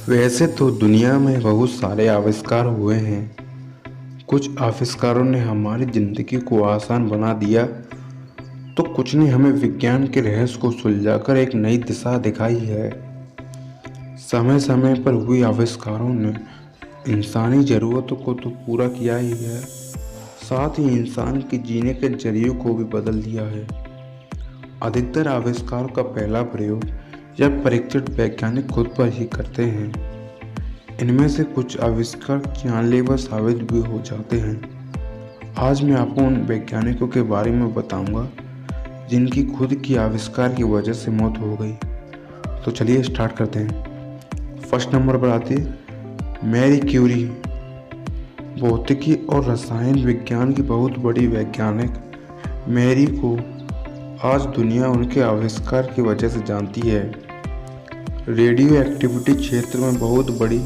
वैसे तो दुनिया में बहुत सारे आविष्कार हुए हैं। कुछ आविष्कारों ने हमारी ज़िंदगी को आसान बना दिया, तो कुछ ने हमें विज्ञान के रहस्य को सुलझाकर एक नई दिशा दिखाई है। समय समय पर हुए आविष्कारों ने इंसानी ज़रूरतों को तो पूरा किया ही है, साथ ही इंसान के जीने के जरिए को भी बदल दिया है। अधिकतर आविष्कारों का पहला प्रयोग या परीक्षण वैज्ञानिक खुद पर ही करते हैं। इनमें से कुछ आविष्कार जानलेवा साबित भी हो जाते हैं। आज मैं आपको उन वैज्ञानिकों के बारे में बताऊंगा जिनकी खुद की आविष्कार की वजह से मौत हो गई। तो चलिए स्टार्ट करते हैं। फर्स्ट नंबर पर आती है मैरी क्यूरी। भौतिकी और रसायन विज्ञान की बहुत बड़ी वैज्ञानिक मैरी को आज दुनिया उनके आविष्कार की वजह से जानती है। रेडियो एक्टिविटी क्षेत्र में बहुत बड़ी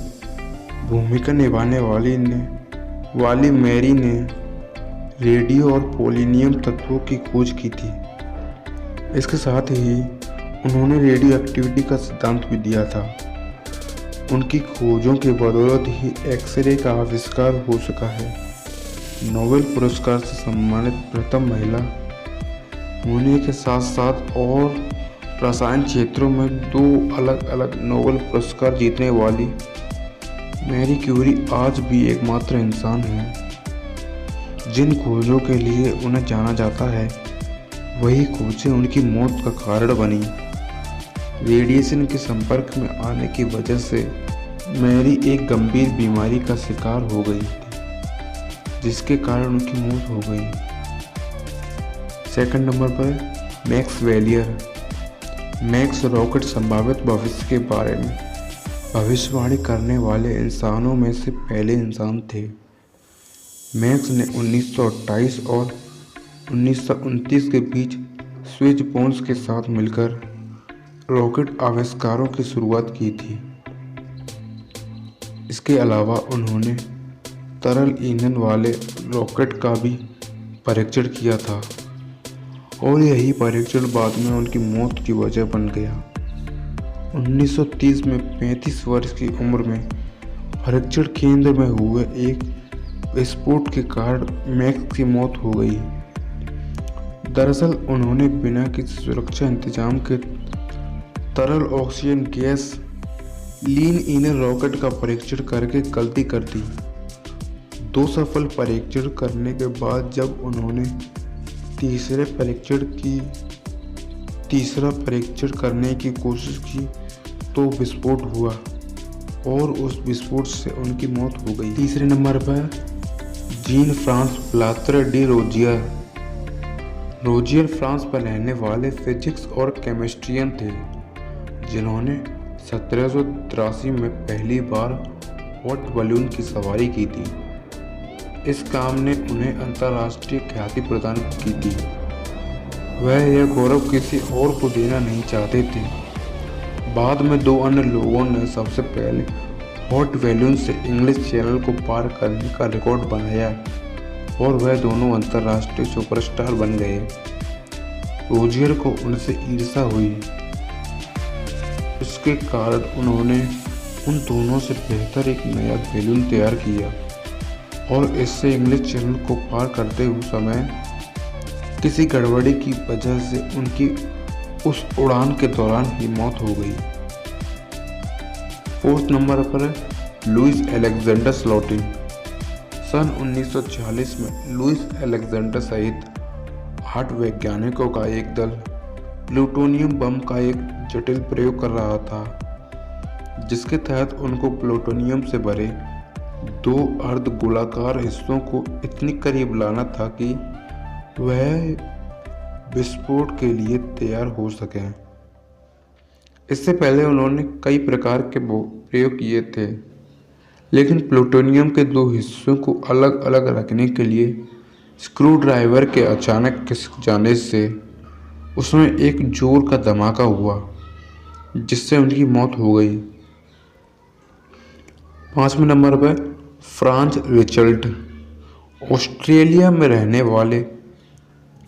भूमिका निभाने वाली मैरी ने रेडियो और पोलोनियम तत्वों की खोज की थी। इसके साथ ही उन्होंने रेडियो एक्टिविटी का सिद्धांत भी दिया था। उनकी खोजों के बदौलत ही एक्सरे का आविष्कार हो सका है। नोबेल पुरस्कार से सम्मानित प्रथम महिला होने के साथ साथ और रसायन क्षेत्रों में 2 अलग अलग नोबेल पुरस्कार जीतने वाली मैरी क्यूरी आज भी एकमात्र इंसान है जिन खोजों के लिए उन्हें जाना जाता है। वही खोजें उनकी मौत का कारण बनी। रेडिएशन के संपर्क में आने की वजह से मैरी एक गंभीर बीमारी का शिकार हो गई थी, जिसके कारण उनकी मौत हो गई। सेकंड नंबर पर मैक्स वेलियर। मैक्स रॉकेट संभावित भविष्य के बारे में भविष्यवाणी करने वाले इंसानों में से पहले इंसान थे। मैक्स ने 1928 और 1929 के बीच स्विच बोन्स के साथ मिलकर रॉकेट आविष्कारों की शुरुआत की थी। इसके अलावा उन्होंने तरल ईंधन वाले रॉकेट का भी परीक्षण किया था और यही परीक्षण बाद में उनकी मौत की वजह बन गया। 1930 में 35 वर्ष की उम्र में परीक्षण केंद्र में हुए एक विस्फोट के कारण मैक्स की मौत हो गई। दरअसल उन्होंने बिना किसी सुरक्षा इंतजाम के तरल ऑक्सीजन गैस लीन ईंधन रॉकेट का परीक्षण करके गलती कर दी। 2 सफल परीक्षण करने के बाद जब उन्होंने तीसरा परीक्षण करने की कोशिश की तो विस्फोट हुआ और उस विस्फोट से उनकी मौत हो गई। तीसरे नंबर पर जीन फ्रांस ब्लातर डी रोजियर। रोजियर फ्रांस में रहने वाले फिजिक्स और केमिस्ट्रियन थे जिन्होंने 1783 में पहली बार हॉट बलून की सवारी की थी। इस काम ने उन्हें अंतर्राष्ट्रीय ख्याति प्रदान की थी। वह यह गौरव किसी और को देना नहीं चाहते थे। बाद में 2 अन्य लोगों ने सबसे पहले हॉट बलून से इंग्लिश चैनल को पार करने का रिकॉर्ड बनाया और वह दोनों अंतर्राष्ट्रीय सुपरस्टार बन गए। रोजियर को उनसे ईर्ष्या हुई। इसके कारण उन्होंने उन दोनों से बेहतर एक नया बलून तैयार किया और इससे इंग्लिश चैनल को पार करते हुए समय किसी गड़बड़ी की वजह से उनकी उस उड़ान के दौरान ही मौत हो गई। 4th नंबर पर है लुइस अलेक्जेंडर स्लॉटिन। सन 1940 में लुइस अलेक्जेंडर सहित 8 वैज्ञानिकों का एक दल प्लूटोनियम बम का एक जटिल प्रयोग कर रहा था, जिसके तहत उनको प्लूटोनियम से भरे 2 अर्धगोलाकार हिस्सों को इतनी करीब लाना था कि वह विस्फोट के लिए तैयार हो सके। इससे पहले उन्होंने कई प्रकार के प्रयोग किए थे, लेकिन प्लूटोनियम के 2 हिस्सों को अलग अलग रखने के लिए स्क्रू ड्राइवर के अचानक खिसक जाने से उसमें एक जोर का धमाका हुआ, जिससे उनकी मौत हो गई। 5वें नंबर पर फ्रांज रिचर्ड। ऑस्ट्रेलिया में रहने वाले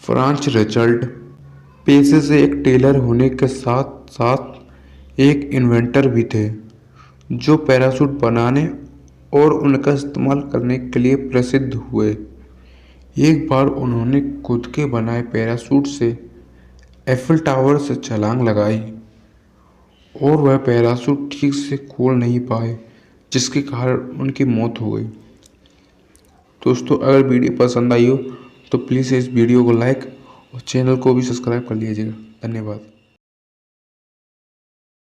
फ्रांज रिचर्ड पेशे से एक टेलर होने के साथ साथ एक इन्वेंटर भी थे। जो पैराशूट बनाने और उनका इस्तेमाल करने के लिए प्रसिद्ध हुए। एक बार उन्होंने खुद के बनाए पैराशूट से एफिल टावर से छलांग लगाई और वह पैराशूट ठीक से खोल नहीं पाए, जिसके कारण उनकी मौत हो गई। दोस्तों, अगर वीडियो पसंद आई हो तो प्लीज़ इस वीडियो को लाइक और चैनल को भी सब्सक्राइब कर लीजिएगा। धन्यवाद।